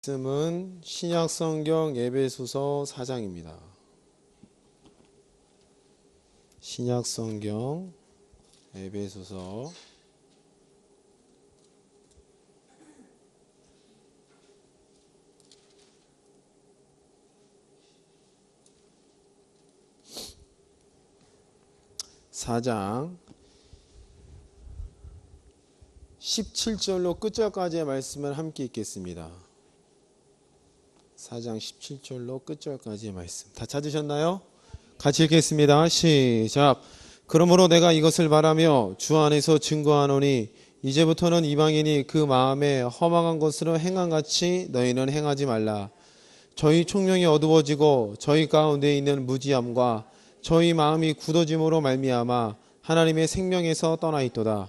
말씀은 신약성경 에베소서 4장입니다. 신약성경 에베소서 4장 17절로 끝절까지의 말씀을 함께 읽겠습니다. 4장 17절로 끝절까지의 말씀 다 찾으셨나요? 같이 읽겠습니다. 시작. 그러므로 내가 이것을 바라며 주 안에서 증거하노니 이제부터는 이방인이 그 마음에 허망한 것으로 행함같이 너희는 행하지 말라. 저희 총명이 어두워지고 저희 가운데 있는 무지함과 저희 마음이 굳어짐으로 말미암아 하나님의 생명에서 떠나 있도다.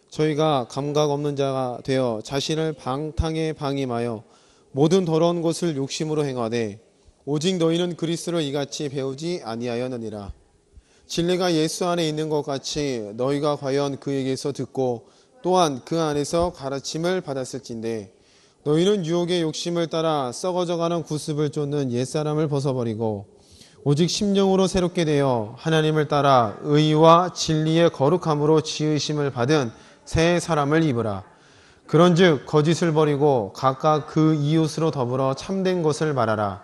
저희가 감각 없는 자가 되어 자신을 방탕에 방임하여 모든 더러운 것을 욕심으로 행하되 오직 너희는 그리스도를 이같이 배우지 아니하였느니라. 진리가 예수 안에 있는 것 같이 너희가 과연 그에게서 듣고 또한 그 안에서 가르침을 받았을진데 너희는 유혹의 욕심을 따라 썩어져가는 구습을 쫓는 옛사람을 벗어버리고 오직 심령으로 새롭게 되어 하나님을 따라 의와 진리의 거룩함으로 지으심을 받은 새 사람을 입으라. 그런즉 거짓을 버리고 각각 그 이웃으로 더불어 참된 것을 말하라.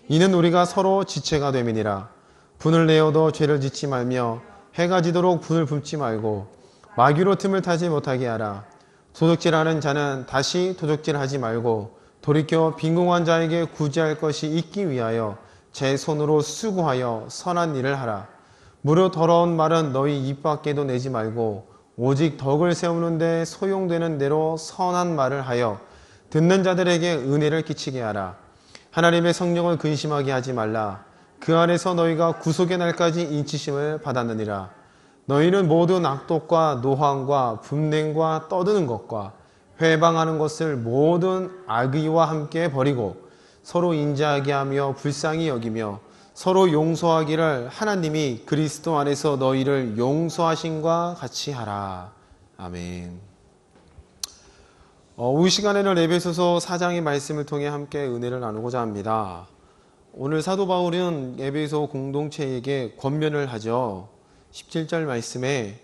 이는 우리가 서로 지체가 됨이니라. 분을 내어도 죄를 짓지 말며 해가 지도록 분을 붓지 말고 마귀로 틈을 타지 못하게 하라. 도둑질하는 자는 다시 도둑질하지 말고 돌이켜 빈궁한 자에게 구제할 것이 있기 위하여 제 손으로 수고하여 선한 일을 하라. 무릇 더러운 말은 너희 입 밖에도 내지 말고 오직 덕을 세우는 데 소용되는 대로 선한 말을 하여 듣는 자들에게 은혜를 끼치게 하라. 하나님의 성령을 근심하게 하지 말라. 그 안에서 너희가 구속의 날까지 인치심을 받았느니라. 너희는 모든 악독과 노함과 분냉과 떠드는 것과 회방하는 것을 모든 악의와 함께 버리고 서로 인자하게 하며 불쌍히 여기며 서로 용서하기를 하나님이 그리스도 안에서 너희를 용서하신과 같이 하라. 아멘. 이 시간에는 에베소서 4장의 말씀을 통해 함께 은혜를 나누고자 합니다. 오늘 사도 바울은 에베소 공동체에게 권면을 하죠. 17절 말씀에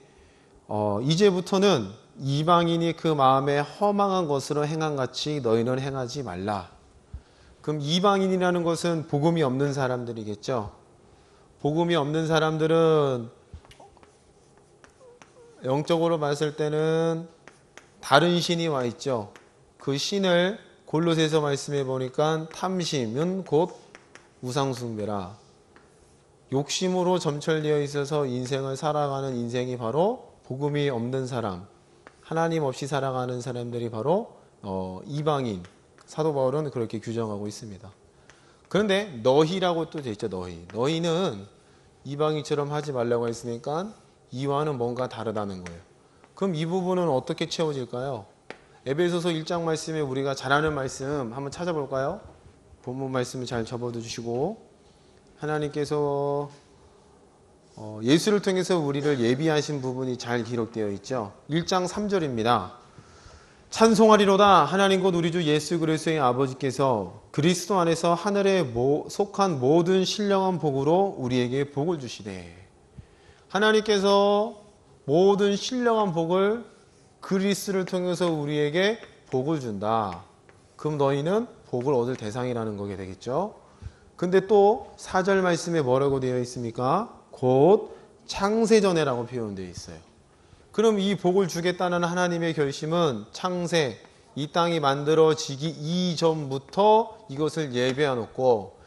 이제부터는 이방인이 그 마음에 허망한 것으로 행함같이 너희는 행하지 말라. 그럼 이방인이라는 것은 복음이 없는 사람들이겠죠. 복음이 없는 사람들은 영적으로 봤을 때는 다른 신이 와 있죠. 그 신을 골로새서 말씀해 보니까 탐심은 곧 우상숭배라. 욕심으로 점철되어 있어서 인생을 살아가는 인생이 바로 복음이 없는 사람, 하나님 없이 살아가는 사람들이 바로 이방인. 사도 바울은 그렇게 규정하고 있습니다. 그런데 너희라고 또 되어 있죠. 너희는 이방인처럼 하지 말라고 했으니까 이와는 뭔가 다르다는 거예요. 그럼 이 부분은 어떻게 채워질까요? 에베소서 1장 말씀에 우리가 잘 아는 말씀 한번 찾아볼까요? 본문 말씀을 잘 접어두시고 하나님께서 예수를 통해서 우리를 예비하신 부분이 잘 기록되어 있죠. 1장 3절입니다. 찬송하리로다. 하나님 곧 우리 주 예수 그리스도의 아버지께서 그리스도 안에서 하늘에 속한 모든 신령한 복으로 우리에게 복을 주시되. 하나님께서 모든 신령한 복을 그리스도를 통해서 우리에게 복을 준다. 그럼 너희는 복을 얻을 대상이라는 거게 되겠죠. 근데 또 4절 말씀에 뭐라고 되어 있습니까? 곧 창세전에라고 표현되어 있어요. 그럼 이 복을 주겠다는 하나님의 결심은 창세, 이 땅이 만들어지기 이전부터 이것을 예배해 놓고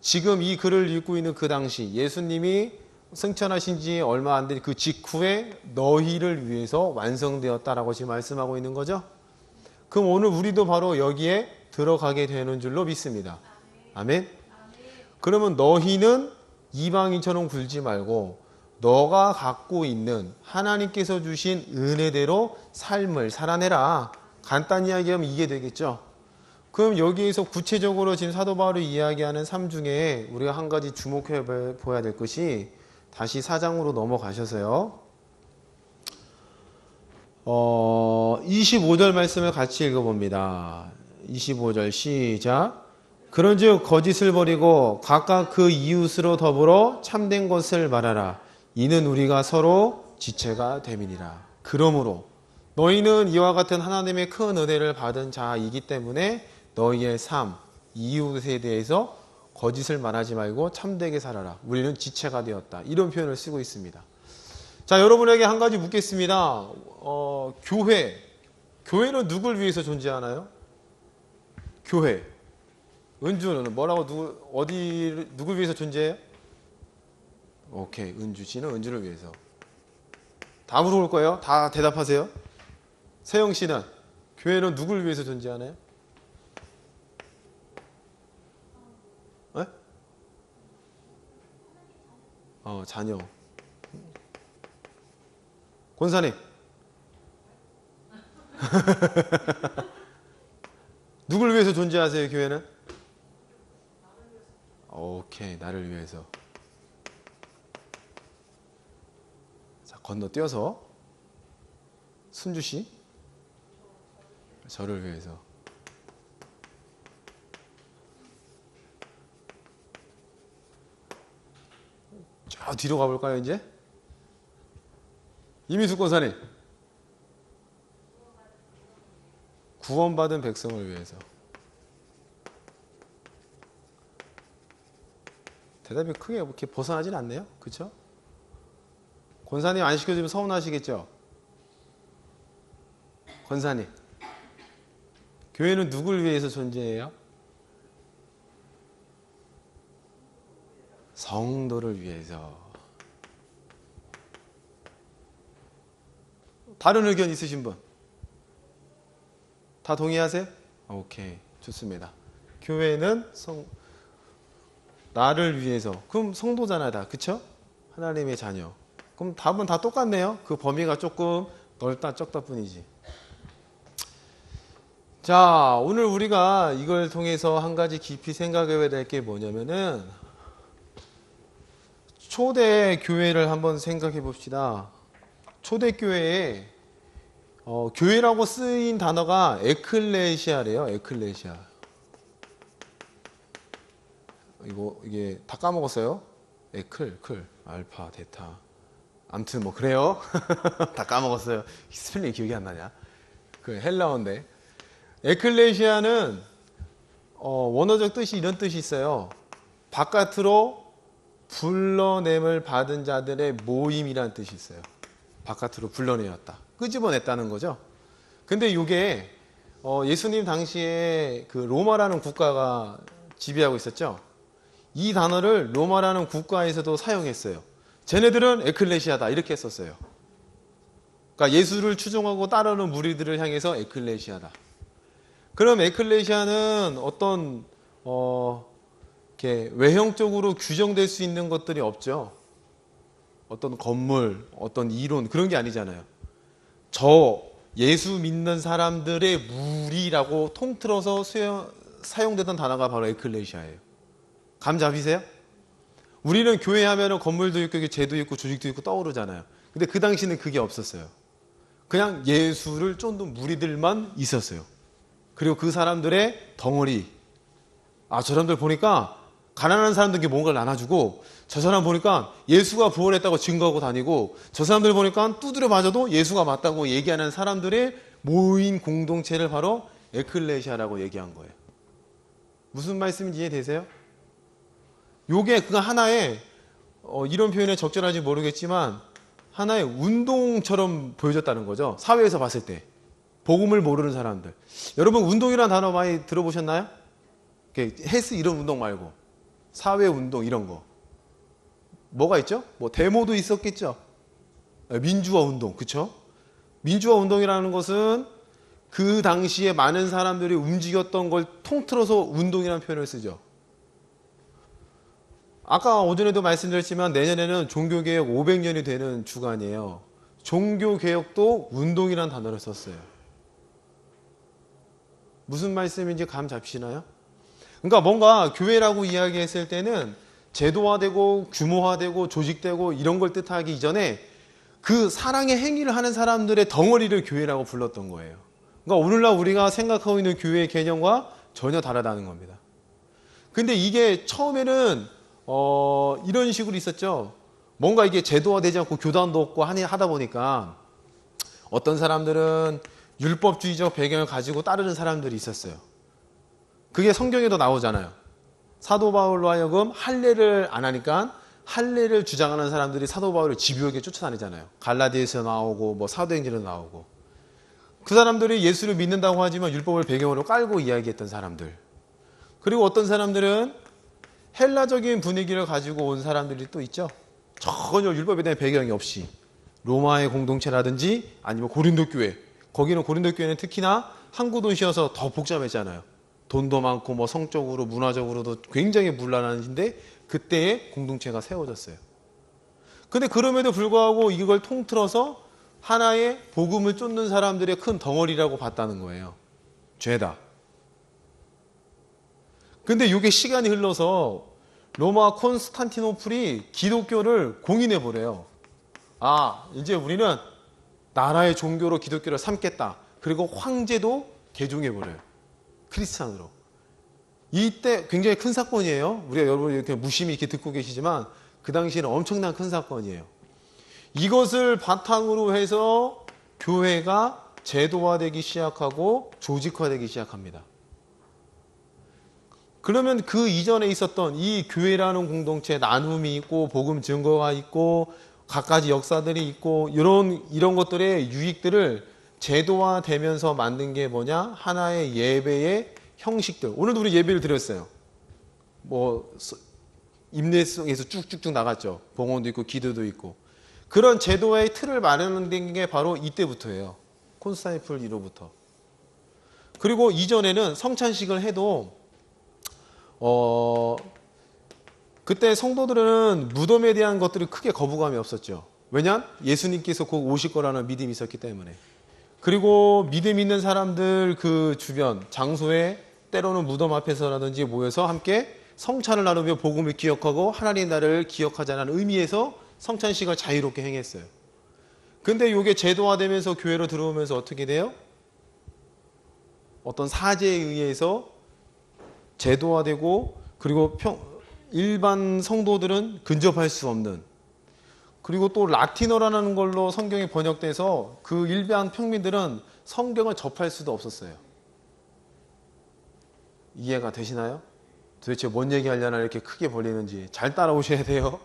지금 이 글을 읽고 있는 그 당시 예수님이 승천하신 지 얼마 안 된 그 직후에 너희를 위해서 완성되었다라고 지금 말씀하고 있는 거죠. 그럼 오늘 우리도 바로 여기에 들어가게 되는 줄로 믿습니다. 아멘. 그러면 너희는 이방인처럼 굴지 말고 너가 갖고 있는 하나님께서 주신 은혜대로 삶을 살아내라. 간단히 이야기하면 이게 되겠죠. 그럼 여기에서 구체적으로 지금 사도 바울이 이야기하는 삶 중에 우리가 한 가지 주목해 보아야 될 것이 다시 4장으로 넘어가셔서요. 25절 말씀을 같이 읽어봅니다. 25절 시작. 그런즉 거짓을 버리고 각각 그 이웃으로 더불어 참된 것을 말하라. 이는 우리가 서로 지체가 됨이니라. 그러므로 너희는 이와 같은 하나님의 큰 은혜를 받은 자이기 때문에 너희의 삶, 이웃에 대해서 거짓을 말하지 말고 참되게 살아라. 우리는 지체가 되었다. 이런 표현을 쓰고 있습니다. 자, 여러분에게 한 가지 묻겠습니다. 교회는 누굴 위해서 존재하나요? 교회. 은주는 뭐라고 누굴 위해서 존재해요? 오케이, 은주 씨는 은주를 위해서. 다 물어볼 거예요. 다 대답하세요. 세영 씨는 교회는 누굴 위해서 존재하나요? 네? 자녀. 권사님. 누굴 위해서 존재하세요, 교회는? 오케이, 나를 위해서. 자, 건너뛰어서 순주씨, 저를 위해서. 저 뒤로 가볼까요, 이제? 이민숙 권사님. 구원받은 백성을 위해서. 대답이 크게 이렇게 벗어나진 않네요. 그렇죠? 권사님 안 시켜주면 서운하시겠죠? 권사님. 교회는 누굴 위해서 존재해요? 성도를 위해서. 다른 의견 있으신 분? 다 동의하세요? 오케이, 좋습니다. 교회는 나를 위해서. 그럼 성도잖아, 다. 그쵸? 하나님의 자녀. 그럼 답은 다 똑같네요. 그 범위가 조금 넓다 적다 뿐이지. 자, 오늘 우리가 이걸 통해서 한 가지 깊이 생각해야 될 게 뭐냐면은 초대교회를 한번 생각해 봅시다. 초대교회에 교회라고 쓰인 단어가 에클레시아래요. 에클레시아. 이게 다 까먹었어요. 클, 알파, 데타. 아무튼 뭐 그래요. 다 까먹었어요. 스펠링 기억이 안 나냐? 그 헬라어인데. 에클레시아는 원어적 뜻이 이런 뜻이 있어요. 바깥으로 불러냄을 받은 자들의 모임이라는 뜻이 있어요. 바깥으로 불러내었다. 끄집어냈다는 거죠. 근데 이게 예수님 당시에 그 로마라는 국가가 지배하고 있었죠. 이 단어를 로마라는 국가에서도 사용했어요. 쟤네들은 에클레시아다 이렇게 했었어요. 그러니까 예수를 추종하고 따르는 무리들을 향해서 에클레시아다. 그럼 에클레시아는 어떤 이렇게 외형적으로 규정될 수 있는 것들이 없죠. 어떤 건물, 어떤 이론 그런 게 아니잖아요. 저 예수 믿는 사람들의 무리라고 통틀어서 사용되던 단어가 바로 에클레시아예요. 감 잡히세요? 우리는 교회 하면은 건물도 있고 제도 있고 조직도 있고 떠오르잖아요. 근데 그 당시는 그게 없었어요. 그냥 예수를 쫓는 무리들만 있었어요. 그리고 그 사람들의 덩어리. 저 사람들 보니까 가난한 사람들에게 뭔가를 나눠주고, 저 사람 보니까 예수가 부활했다고 증거하고 다니고, 저 사람들 보니까 두드려 맞아도 예수가 맞다고 얘기하는 사람들의 모인 공동체를 바로 에클레시아라고 얘기한 거예요. 무슨 말씀인지 이해되세요? 요게 그 하나의 이런 표현에 적절한지 모르겠지만 하나의 운동처럼 보여졌다는 거죠. 사회에서 봤을 때. 복음을 모르는 사람들. 여러분 운동이라는 단어 많이 들어보셨나요? 헬스 이런 운동 말고 사회 운동 이런 거. 뭐가 있죠? 뭐 데모도 있었겠죠. 민주화 운동, 그쵸? 민주화 운동이라는 것은 그 당시에 많은 사람들이 움직였던 걸 통틀어서 운동이라는 표현을 쓰죠. 아까 오전에도 말씀드렸지만 내년에는 종교개혁 500년이 되는 주간이에요. 종교개혁도 운동이라는 단어를 썼어요. 무슨 말씀인지 감 잡히시나요? 그러니까 뭔가 교회라고 이야기했을 때는 제도화되고 규모화되고 조직되고 이런 걸 뜻하기 이전에 그 사랑의 행위를 하는 사람들의 덩어리를 교회라고 불렀던 거예요. 그러니까 오늘날 우리가 생각하고 있는 교회의 개념과 전혀 다르다는 겁니다. 근데 이게 처음에는 이런 식으로 있었죠. 뭔가 이게 제도화되지 않고 교단도 없고 하다 보니까 어떤 사람들은 율법주의적 배경을 가지고 따르는 사람들이 있었어요. 그게 성경에도 나오잖아요. 사도 바울로 하여금 할례를 안 하니까 할례를 주장하는 사람들이 사도 바울을 집요하게 쫓아다니잖아요. 갈라디아에서 나오고 뭐 사도행전에도 나오고. 그 사람들이 예수를 믿는다고 하지만 율법을 배경으로 깔고 이야기했던 사람들. 그리고 어떤 사람들은 헬라적인 분위기를 가지고 온 사람들이 또 있죠. 전혀 율법에 대한 배경이 없이 로마의 공동체라든지 아니면 고린도 교회. 거기는 고린도 교회는 특히나 항구 도시여서 더 복잡했잖아요. 돈도 많고 뭐 성적으로 문화적으로도 굉장히 문란한데 그때의 공동체가 세워졌어요. 근데 그럼에도 불구하고 이걸 통틀어서 하나의 복음을 쫓는 사람들의 큰 덩어리라고 봤다는 거예요. 죄다. 근데 이게 시간이 흘러서 로마 콘스탄티노플이 기독교를 공인해버려요. 아, 이제 우리는 나라의 종교로 기독교를 삼겠다. 그리고 황제도 개종해버려요. 크리스찬으로. 이때 굉장히 큰 사건이에요. 우리가 여러분 이렇게 무심히 이렇게 듣고 계시지만 그 당시에는 엄청난 큰 사건이에요. 이것을 바탕으로 해서 교회가 제도화되기 시작하고 조직화되기 시작합니다. 그러면 그 이전에 있었던 이 교회라는 공동체 나눔이 있고 복음 증거가 있고 갖가지 역사들이 있고 이런 것들의 유익들을 제도화되면서 만든 게 뭐냐? 하나의 예배의 형식들. 오늘도 우리 예배를 드렸어요. 뭐 임례성에서 쭉쭉쭉 나갔죠. 봉헌도 있고 기도도 있고. 그런 제도화의 틀을 마련된 게 바로 이때부터예요. 콘스탄티노플 이로부터. 그리고 이전에는 성찬식을 해도 그때 성도들은 무덤에 대한 것들이 크게 거부감이 없었죠. 왜냐? 예수님께서 곧 오실 거라는 믿음이 있었기 때문에. 그리고 믿음 있는 사람들 그 주변 장소에 때로는 무덤 앞에서라든지 모여서 함께 성찬을 나누며 복음을 기억하고 하나님 나라를 기억하자는 의미에서 성찬식을 자유롭게 행했어요. 근데 이게 제도화되면서 교회로 들어오면서 어떻게 돼요? 어떤 사제에 의해서 제도화되고 그리고 일반 성도들은 근접할 수 없는 그리고 또 라틴어라는 걸로 성경이 번역돼서 그 일반 평민들은 성경을 접할 수도 없었어요. 이해가 되시나요? 도대체 뭔 얘기하려나 이렇게 크게 벌리는지 잘 따라오셔야 돼요.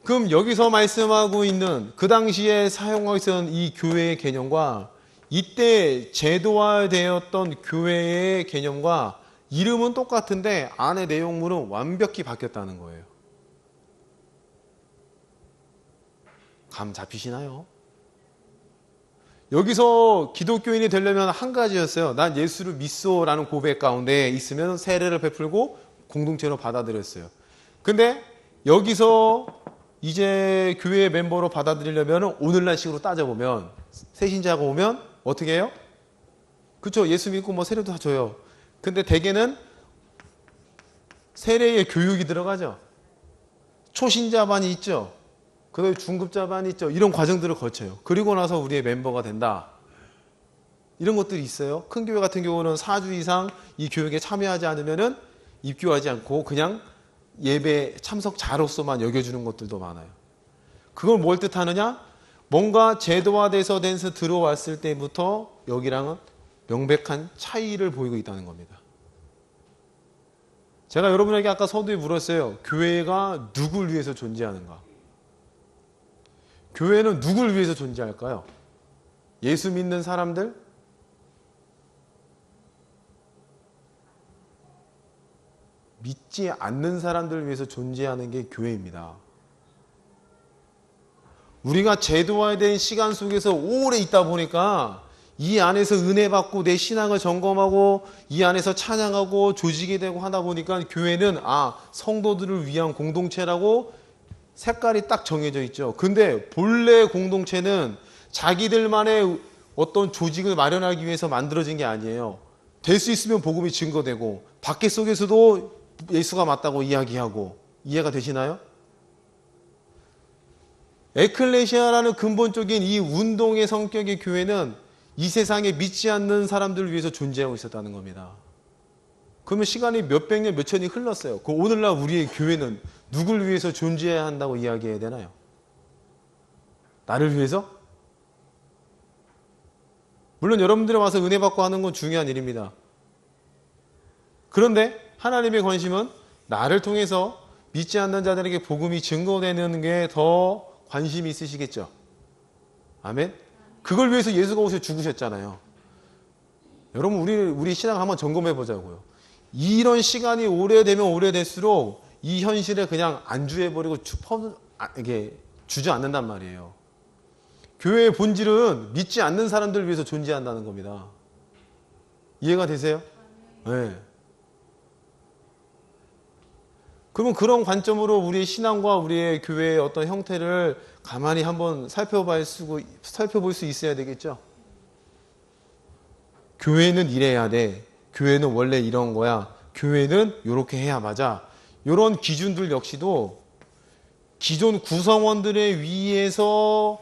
그럼 여기서 말씀하고 있는 그 당시에 사용하고 있었던 이 교회의 개념과 이때 제도화되었던 교회의 개념과 이름은 똑같은데 안의 내용물은 완벽히 바뀌었다는 거예요. 감 잡히시나요? 여기서 기독교인이 되려면 한 가지였어요. 난 예수를 믿소라는 고백 가운데 있으면 세례를 베풀고 공동체로 받아들였어요. 근데 여기서 이제 교회 멤버로 받아들이려면 오늘날식으로 따져보면 새신자가 오면 어떻게 해요? 그렇죠. 예수 믿고 뭐 세례도 다 줘요. 근데 대개는 세례의 교육이 들어가죠. 초신자반이 있죠. 그다음에 중급자반이 있죠. 이런 과정들을 거쳐요. 그리고 나서 우리의 멤버가 된다. 이런 것들이 있어요. 큰 교회 같은 경우는 4주 이상 이 교육에 참여하지 않으면은 입교하지 않고 그냥 예배 참석자로서만 여겨주는 것들도 많아요. 그걸 뭘 뜻하느냐? 뭔가 제도화돼서 데서 들어왔을 때부터 여기랑은 명백한 차이를 보이고 있다는 겁니다. 제가 여러분에게 아까 서두에 물었어요. 교회가 누굴 위해서 존재하는가? 교회는 누굴 위해서 존재할까요? 예수 믿는 사람들? 믿지 않는 사람들을 위해서 존재하는 게 교회입니다. 우리가 제도화된 시간 속에서 오래 있다 보니까 이 안에서 은혜 받고 내 신앙을 점검하고 이 안에서 찬양하고 조직이 되고 하다 보니까 교회는 성도들을 위한 공동체라고 색깔이 딱 정해져 있죠. 근데 본래 공동체는 자기들만의 어떤 조직을 마련하기 위해서 만들어진 게 아니에요. 될 수 있으면 복음이 증거되고 밖에 속에서도 예수가 맞다고 이야기하고. 이해가 되시나요? 에클레시아라는 근본적인 이 운동의 성격의 교회는 이 세상에 믿지 않는 사람들을 위해서 존재하고 있었다는 겁니다. 그러면 시간이 몇백 년, 몇천이 흘렀어요. 그 오늘날 우리의 교회는 누굴 위해서 존재해야 한다고 이야기해야 되나요? 나를 위해서? 물론 여러분들이 와서 은혜 받고 하는 건 중요한 일입니다. 그런데 하나님의 관심은 나를 통해서 믿지 않는 자들에게 복음이 증거되는 게 더 관심이 있으시겠죠. 아멘. 그걸 위해서 예수가 오셔서 죽으셨잖아요. 여러분 우리 신앙 한번 점검해 보자고요. 이런 시간이 오래되면 오래될수록 이 현실에 그냥 안주해버리고 이게 주저앉는단 말이에요. 교회의 본질은 믿지 않는 사람들을 위해서 존재한다는 겁니다. 이해가 되세요? 네. 그러면 그런 관점으로 우리의 신앙과 우리의 교회의 어떤 형태를 가만히 한번 살펴볼 수 있어야 되겠죠. 교회는 이래야 돼. 교회는 원래 이런 거야. 교회는 이렇게 해야 맞아. 이런 기준들 역시도 기존 구성원들의 위에서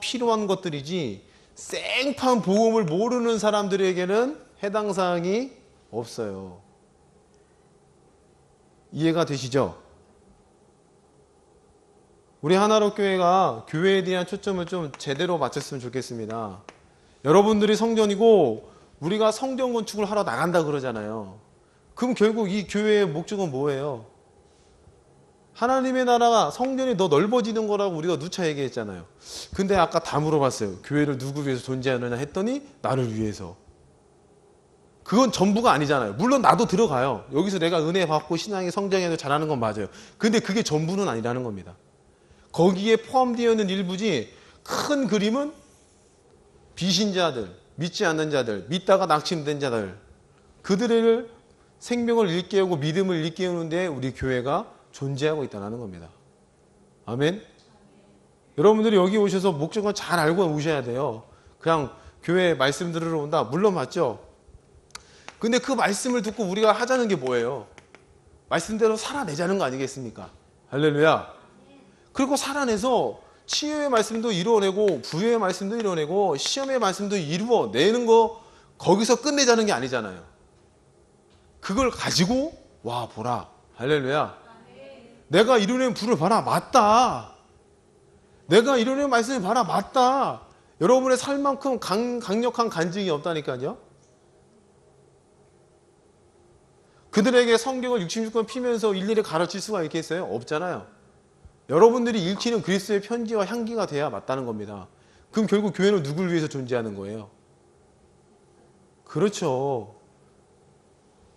필요한 것들이지 생판 복음을 모르는 사람들에게는 해당 사항이 없어요. 이해가 되시죠? 우리 하나로교회가 교회에 대한 초점을 좀 제대로 맞췄으면 좋겠습니다. 여러분들이 성전이고 우리가 성전 건축을 하러 나간다 그러잖아요. 그럼 결국 이 교회의 목적은 뭐예요? 하나님의 나라가 성전이 더 넓어지는 거라고 우리가 누차 얘기했잖아요. 근데 아까 다 물어봤어요. 교회를 누구 위해서 존재하느냐 했더니 나를 위해서. 그건 전부가 아니잖아요. 물론 나도 들어가요. 여기서 내가 은혜 받고 신앙이 성장해서 잘하는 건 맞아요. 근데 그게 전부는 아니라는 겁니다. 거기에 포함되어 있는 일부지 큰 그림은 비신자들, 믿지 않는 자들, 믿다가 낙심된 자들, 그들을 생명을 일깨우고 믿음을 일깨우는 데 우리 교회가 존재하고 있다는 겁니다. 아멘. 여러분들이 여기 오셔서 목적을 잘 알고 오셔야 돼요. 그냥 교회 말씀 들으러 온다. 물론 맞죠. 근데 그 말씀을 듣고 우리가 하자는 게 뭐예요? 말씀대로 살아내자는 거 아니겠습니까? 할렐루야. 그리고 살아내서 치유의 말씀도 이루어내고 부유의 말씀도 이루어내고 시험의 말씀도 이루어내는 거 거기서 끝내자는 게 아니잖아요. 그걸 가지고 와 보라. 할렐루야. 내가 이루어낸 불을 봐라. 맞다. 내가 이루어낸 말씀을 봐라. 맞다. 여러분의 살만큼 강력한 간증이 없다니까요. 그들에게 성경을 66권 피면서 일일이 가르칠 수가 있겠어요? 없잖아요. 여러분들이 읽히는 그리스도의 편지와 향기가 돼야 맞다는 겁니다. 그럼 결국 교회는 누굴 위해서 존재하는 거예요? 그렇죠.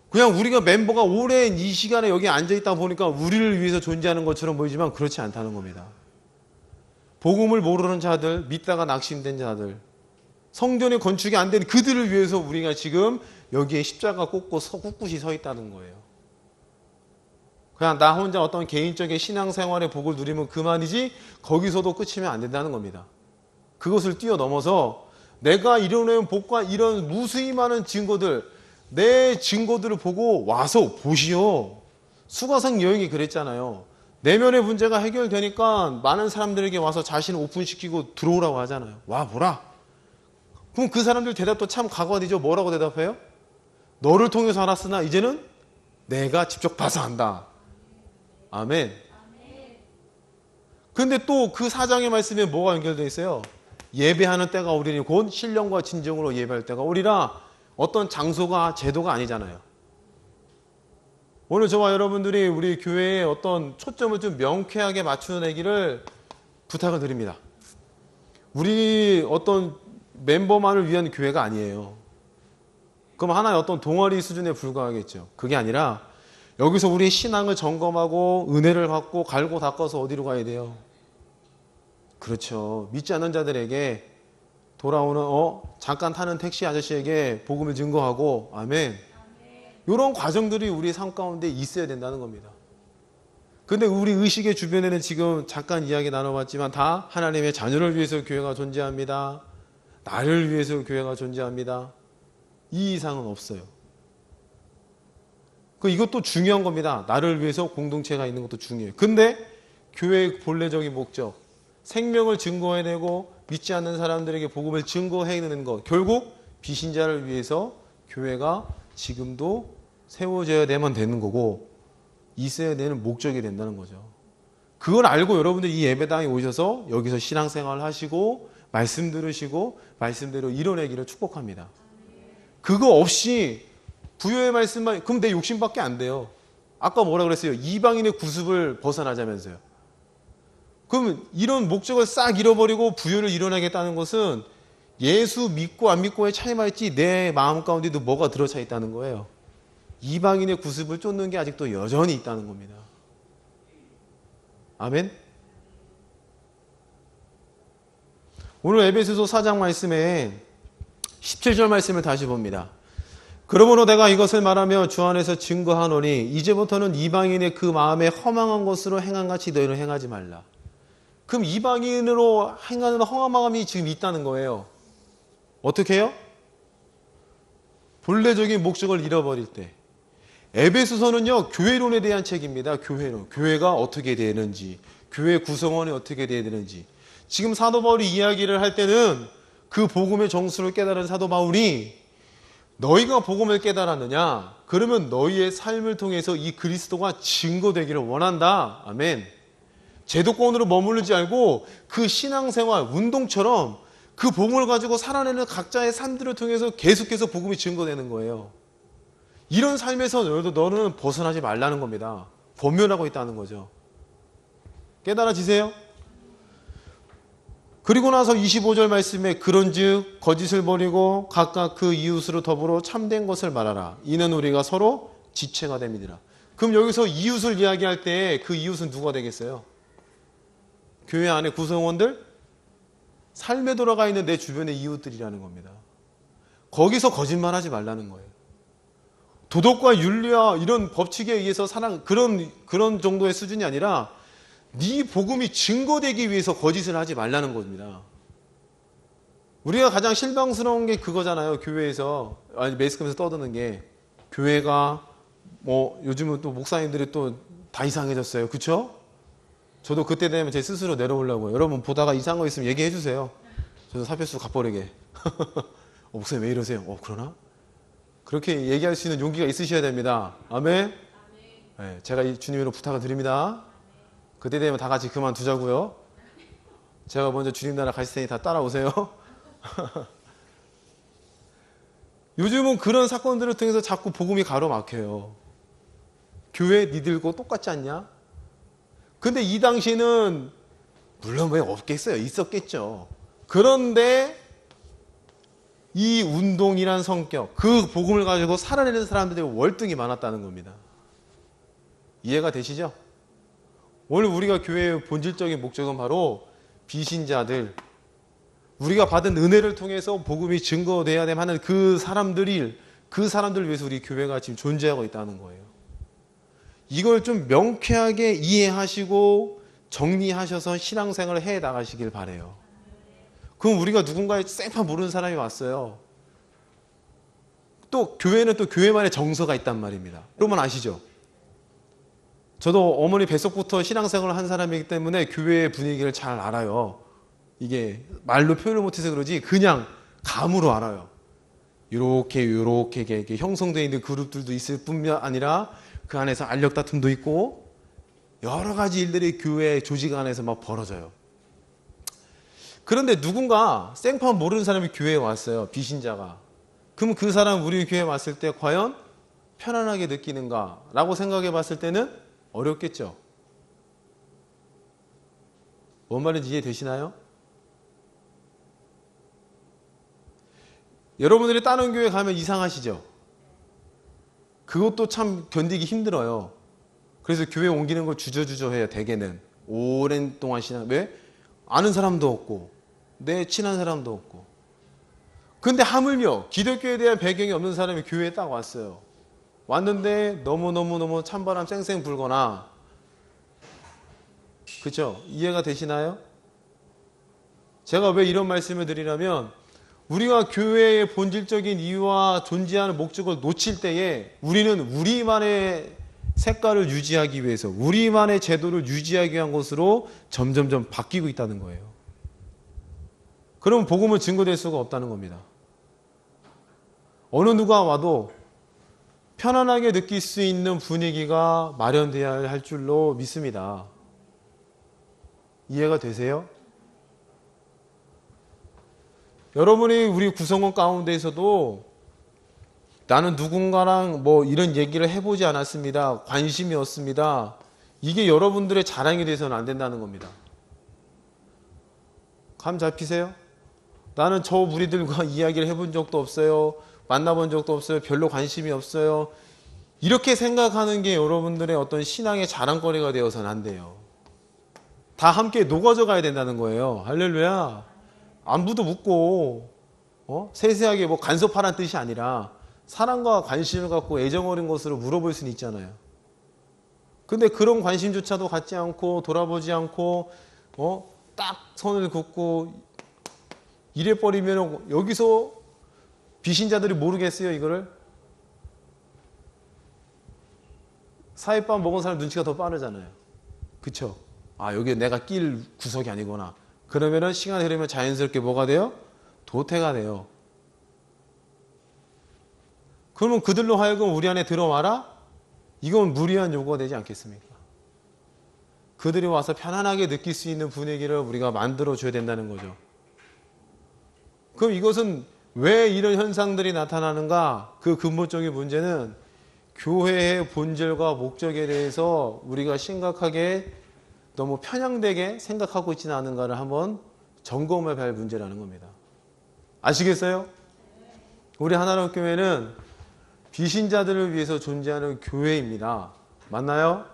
그냥 우리가 멤버가 오랜 이 시간에 여기 앉아있다 보니까 우리를 위해서 존재하는 것처럼 보이지만 그렇지 않다는 겁니다. 복음을 모르는 자들, 믿다가 낙심된 자들, 성전의 건축이 안 된 그들을 위해서 우리가 지금 여기에 십자가 꽂고 꿋꿋이 서 있다는 거예요. 그냥 나 혼자 어떤 개인적인 신앙생활의 복을 누리면 그만이지 거기서도 끝이면 안 된다는 겁니다. 그것을 뛰어넘어서 내가 이뤄낸 복과 이런 무수히 많은 증거들, 내 증거들을 보고 와서 보시오. 수가성 여행이 그랬잖아요. 내면의 문제가 해결되니까 많은 사람들에게 와서 자신을 오픈시키고 들어오라고 하잖아요. 와 보라. 그럼 그 사람들 대답도 참 가관이죠. 뭐라고 대답해요? 너를 통해서 알았으나 이제는 내가 직접 봐서 안다. 아멘. 근데 또 그 사장의 말씀에 뭐가 연결되어 있어요? 예배하는 때가 오리니 곧 신령과 진정으로 예배할 때가 오리라. 어떤 장소가 제도가 아니잖아요. 오늘 저와 여러분들이 우리 교회에 어떤 초점을 좀 명쾌하게 맞추내기를 부탁을 드립니다. 우리 어떤 멤버만을 위한 교회가 아니에요. 그럼 하나의 어떤 동아리 수준에 불과하겠죠. 그게 아니라 여기서 우리 신앙을 점검하고 은혜를 받고 갈고 닦아서 어디로 가야 돼요? 그렇죠. 믿지 않는 자들에게 돌아오는 잠깐 타는 택시 아저씨에게 복음을 증거하고 아멘. 이런 과정들이 우리 삶 가운데 있어야 된다는 겁니다. 근데 우리 의식의 주변에는 지금 잠깐 이야기 나눠봤지만 다 하나님의 자녀를 위해서 교회가 존재합니다. 나를 위해서 교회가 존재합니다. 이 이상은 없어요. 이것도 중요한 겁니다. 나를 위해서 공동체가 있는 것도 중요해요. 근데 교회의 본래적인 목적, 생명을 증거해내고 믿지 않는 사람들에게 복음을 증거해내는 것, 결국 비신자를 위해서 교회가 지금도 세워져야 되는 거고 있어야 되는 목적이 된다는 거죠. 그걸 알고 여러분들이 이 예배당에 오셔서 여기서 신앙생활을 하시고 말씀 들으시고 말씀대로 이뤄내기를 축복합니다. 그거 없이 부요의 말씀만, 그럼 내 욕심밖에 안 돼요. 아까 뭐라 그랬어요? 이방인의 구습을 벗어나자면서요. 그럼 이런 목적을 싹 잃어버리고 부요를 이뤄내겠다는 것은 예수 믿고 안 믿고의 차이만 있지 내 마음 가운데도 뭐가 들어차 있다는 거예요. 이방인의 구습을 쫓는 게 아직도 여전히 있다는 겁니다. 아멘. 오늘 에베소서 4장 말씀에 17절 말씀을 다시 봅니다. 그러므로 내가 이것을 말하며 주 안에서 증거하노니 이제부터는 이방인의 그 마음에 허망한 것으로 행한 같이 너희는 행하지 말라. 그럼 이방인으로 행하는 허망한 마음이 지금 있다는 거예요. 어떻게 해요? 본래적인 목적을 잃어버릴 때. 에베소서는요, 교회론에 대한 책입니다. 교회론. 교회가 어떻게 되는지, 교회 구성원이 어떻게 되어야 되는지. 지금 사도 바울이 이야기를 할 때는 그 복음의 정수를 깨달은 사도 바울이 너희가 복음을 깨달았느냐? 그러면 너희의 삶을 통해서 이 그리스도가 증거되기를 원한다. 아멘. 제도권으로 머무르지 않고 그 신앙생활, 운동처럼 그 복음을 가지고 살아내는 각자의 삶들을 통해서 계속해서 복음이 증거되는 거예요. 이런 삶에서 너는 벗어나지 말라는 겁니다. 범면하고 있다는 거죠. 깨달아지세요? 그리고 나서 25절 말씀에 그런즉 거짓을 버리고 각각 그 이웃으로 더불어 참된 것을 말하라. 이는 우리가 서로 지체가 됩니다. 그럼 여기서 이웃을 이야기할 때 그 이웃은 누가 되겠어요? 교회 안에 구성원들? 삶에 돌아가 있는 내 주변의 이웃들이라는 겁니다. 거기서 거짓말하지 말라는 거예요. 도덕과 윤리와 이런 법칙에 의해서 그런 정도의 수준이 아니라 네 복음이 증거되기 위해서 거짓을 하지 말라는 겁니다. 우리가 가장 실망스러운 게 그거잖아요. 교회에서 매스컴에서 떠드는 게 교회가 요즘은 또 목사님들이 또 다 이상해졌어요. 그렇죠? 저도 그때 되면 제 스스로 내려오려고요. 여러분 보다가 이상한 거 있으면 얘기해 주세요. 저도 사표수 갚아버리게. 목사님 왜 이러세요? 그러나? 그렇게 얘기할 수 있는 용기가 있으셔야 됩니다. 아멘? 네, 제가 이 주님으로 부탁을 드립니다. 그때 되면 다 같이 그만두자고요. 제가 먼저 주님 나라 가실 테니 다 따라오세요. 요즘은 그런 사건들을 통해서 자꾸 복음이 가로막혀요. 교회 니들과 똑같지 않냐? 근데 이 당시에는 물론 왜 없겠어요? 있었겠죠. 그런데 이 운동이란 성격, 그 복음을 가지고 살아내는 사람들이 월등히 많았다는 겁니다. 이해가 되시죠? 오늘 우리가 교회의 본질적인 목적은 바로 비신자들, 우리가 받은 은혜를 통해서 복음이 증거돼야 하는 그 사람들을 위해서 우리 교회가 지금 존재하고 있다는 거예요. 이걸 좀 명쾌하게 이해하시고 정리하셔서 신앙생활을 해 나가시길 바라요. 그럼 우리가 누군가의 생판 모르는 사람이 왔어요. 또 교회는 또 교회만의 정서가 있단 말입니다. 여러분 아시죠? 저도 어머니 뱃속부터 신앙생활을 한 사람이기 때문에 교회의 분위기를 잘 알아요. 이게 말로 표현을 못해서 그러지 그냥 감으로 알아요. 이렇게 형성되어 있는 그룹들도 있을 뿐만 아니라 그 안에서 알력 다툼도 있고 여러 가지 일들이 교회 조직 안에서 막 벌어져요. 그런데 누군가 생판 모르는 사람이 교회에 왔어요. 비신자가. 그럼 그 사람 우리 교회에 왔을 때 과연 편안하게 느끼는가 라고 생각해 봤을 때는 어렵겠죠. 뭔 말인지 이해되시나요? 여러분들이 다른 교회 가면 이상하시죠? 그것도 참 견디기 힘들어요. 그래서 교회 옮기는 걸 주저주저 해요. 대개는 오랜 동안 신앙. 왜? 아는 사람도 없고 내 친한 사람도 없고. 근데 하물며 기독교에 대한 배경이 없는 사람이 교회에 딱 왔어요. 왔는데 너무 찬바람 쌩쌩 불거나, 그렇죠? 이해가 되시나요? 제가 왜 이런 말씀을 드리냐면 우리가 교회의 본질적인 이유와 존재하는 목적을 놓칠 때에 우리는 우리만의 색깔을 유지하기 위해서 우리만의 제도를 유지하기 위한 것으로 점점점 바뀌고 있다는 거예요. 그럼 복음은 증거될 수가 없다는 겁니다. 어느 누가 와도 편안하게 느낄 수 있는 분위기가 마련되어야 할 줄로 믿습니다. 이해가 되세요? 여러분이 우리 구성원 가운데에서도 나는 누군가랑 뭐 이런 얘기를 해보지 않았습니다. 관심이 없습니다. 이게 여러분들의 자랑이 돼서는 안 된다는 겁니다. 감 잡히세요? 나는 저 무리들과 이야기를 해본 적도 없어요. 만나본 적도 없어요. 별로 관심이 없어요. 이렇게 생각하는 게 여러분들의 어떤 신앙의 자랑거리가 되어서는 안 돼요. 다 함께 녹아져 가야 된다는 거예요. 할렐루야. 안부도 묻고 세세하게 뭐 간섭하라는 뜻이 아니라 사랑과 관심을 갖고 애정 어린 것으로 물어볼 수는 있잖아요. 근데 그런 관심조차도 갖지 않고 돌아보지 않고 딱 선을 긋고 이래버리면 여기서 비신자들이 모르겠어요, 이거를? 사회밥 먹은 사람 눈치가 더 빠르잖아요. 그쵸? 아, 여기 내가 낄 구석이 아니구나. 그러면은 시간이 흐르면 자연스럽게 뭐가 돼요? 도태가 돼요. 그러면 그들로 하여금 우리 안에 들어와라? 이건 무리한 요구가 되지 않겠습니까? 그들이 와서 편안하게 느낄 수 있는 분위기를 우리가 만들어줘야 된다는 거죠. 그럼 이것은 왜 이런 현상들이 나타나는가? 그 근본적인 문제는 교회의 본질과 목적에 대해서 우리가 심각하게 너무 편향되게 생각하고 있지는 않은가를 한번 점검해 볼 문제라는 겁니다. 아시겠어요? 우리 하나님 교회는 비신자들을 위해서 존재하는 교회입니다. 맞나요?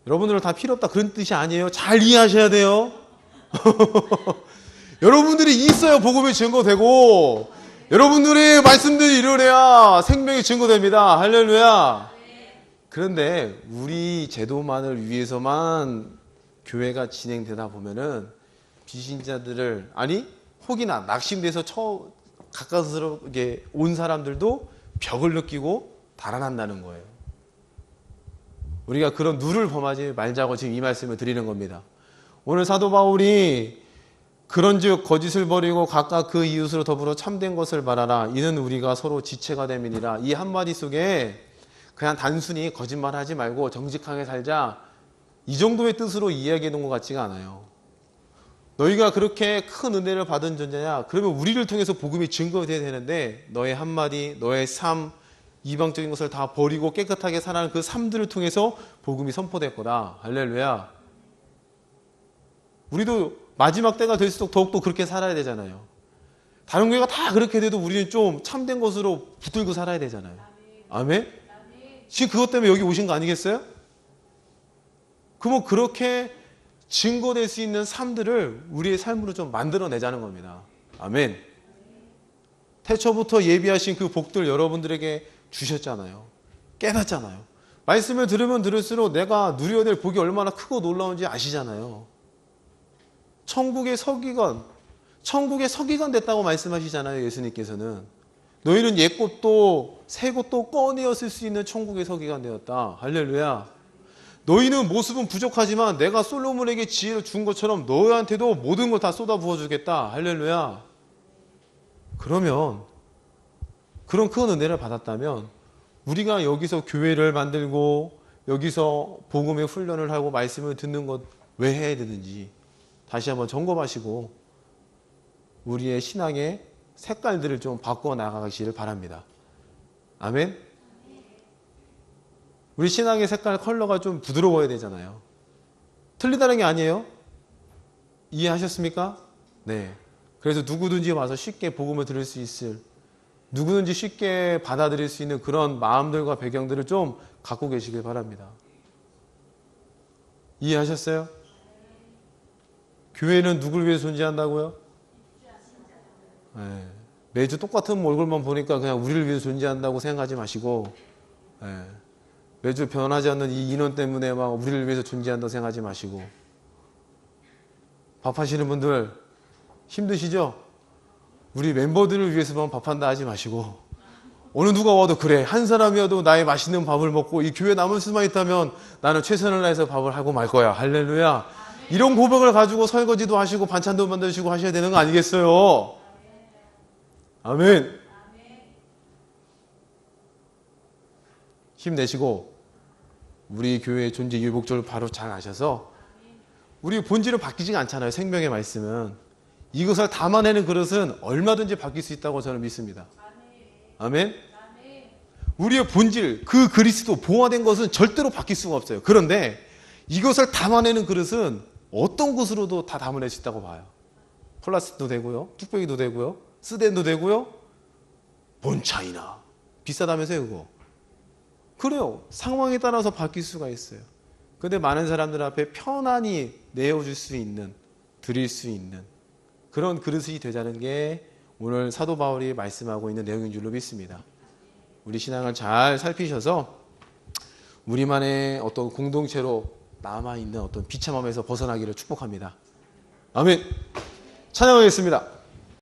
여러분들은 다 필요 없다 그런 뜻이 아니에요. 잘 이해하셔야 돼요. 여러분들이 있어야 복음이 증거되고 여러분들의 말씀들이 이루어야 생명이 증거됩니다. 할렐루야. 그런데 우리 제도만을 위해서만 교회가 진행되다 보면은 비신자들을 혹이나 낙심돼서 가까스럽게 온 사람들도 벽을 느끼고 달아난다는 거예요. 우리가 그런 누를 범하지 말자고 지금 이 말씀을 드리는 겁니다. 오늘 사도 바울이 그런즉 거짓을 버리고 각각 그 이웃으로 더불어 참된 것을 말하라. 이는 우리가 서로 지체가 됨이니라. 이 한마디 속에 그냥 단순히 거짓말하지 말고 정직하게 살자 이 정도의 뜻으로 이야기해 놓은 것 같지가 않아요. 너희가 그렇게 큰 은혜를 받은 존재냐? 그러면 우리를 통해서 복음이 증거돼야 되는데 너의 한마디, 너의 삶, 이방적인 것을 다 버리고 깨끗하게 살아가는 그 삶들을 통해서 복음이 선포될 거다. 할렐루야. 우리도 마지막 때가 될수록 더욱더 그렇게 살아야 되잖아요. 다른 교회가 다 그렇게 돼도 우리는 좀 참된 것으로 붙들고 살아야 되잖아요. 아멘? 지금 그것 때문에 여기 오신 거 아니겠어요? 그러면 그렇게 증거될 수 있는 삶들을 우리의 삶으로 좀 만들어내자는 겁니다. 아멘. 태초부터 예비하신 그 복들 여러분들에게 주셨잖아요. 깨닫잖아요. 말씀을 들으면 들을수록 내가 누려야 될 복이 얼마나 크고 놀라운지 아시잖아요. 천국의 서기관 됐다고 말씀하시잖아요. 예수님께서는. 너희는 옛것도 새것도 꺼내어 쓸 수 있는 천국의 서기관 되었다. 할렐루야. 너희는 모습은 부족하지만 내가 솔로몬에게 지혜를 준 것처럼 너희한테도 모든 걸 다 쏟아 부어주겠다. 할렐루야. 그러면 그런 큰 은혜를 받았다면 우리가 여기서 교회를 만들고 여기서 복음의 훈련을 하고 말씀을 듣는 것 왜 해야 되는지 다시 한번 점검하시고 우리의 신앙의 색깔들을 좀 바꿔 나가시길 바랍니다. 아멘. 우리 신앙의 색깔 컬러가 좀 부드러워야 되잖아요. 틀리다는 게 아니에요. 이해하셨습니까? 네. 그래서 누구든지 와서 쉽게 복음을 들을 수 있을, 누구든지 쉽게 받아들일 수 있는 그런 마음들과 배경들을 좀 갖고 계시길 바랍니다. 이해하셨어요? 교회는 누굴 위해 존재한다고요? 네. 매주 똑같은 얼굴만 보니까 그냥 우리를 위해 존재한다고 생각하지 마시고, 네. 매주 변하지 않는 이 인원 때문에 막 우리를 위해서 존재한다고 생각하지 마시고, 밥하시는 분들 힘드시죠? 우리 멤버들을 위해서만 밥한다 하지 마시고, 어느 누가 와도 그래, 한 사람이어도 나의 맛있는 밥을 먹고 이 교회 남을 수만 있다면 나는 최선을 다해서 밥을 하고 말 거야. 할렐루야. 이런 고백을 가지고 설거지도 하시고 반찬도 만드시고 하셔야 되는 거 아니겠어요? 아멘. 힘내시고 우리 교회의 존재 유복절을 바로 잘 아셔서 우리 본질은 바뀌지가 않잖아요. 생명의 말씀은. 이것을 담아내는 그릇은 얼마든지 바뀔 수 있다고 저는 믿습니다. 아멘. 우리의 본질, 그 그리스도 보화된 것은 절대로 바뀔 수가 없어요. 그런데 이것을 담아내는 그릇은 어떤 것으로도 다 담아낼 수 있다고 봐요. 플라스틱도 되고요, 뚝배기도 되고요, 스덴도 되고요, 본차이나 비싸다면서요 그거. 그래요. 상황에 따라서 바뀔 수가 있어요. 근데 많은 사람들 앞에 편안히 내어줄 수 있는, 드릴 수 있는 그런 그릇이 되자는 게 오늘 사도 바울이 말씀하고 있는 내용인 줄로 믿습니다. 우리 신앙을 잘 살피셔서 우리만의 어떤 공동체로 남아있는 어떤 비참함에서 벗어나기를 축복합니다. 아멘. 찬양하겠습니다.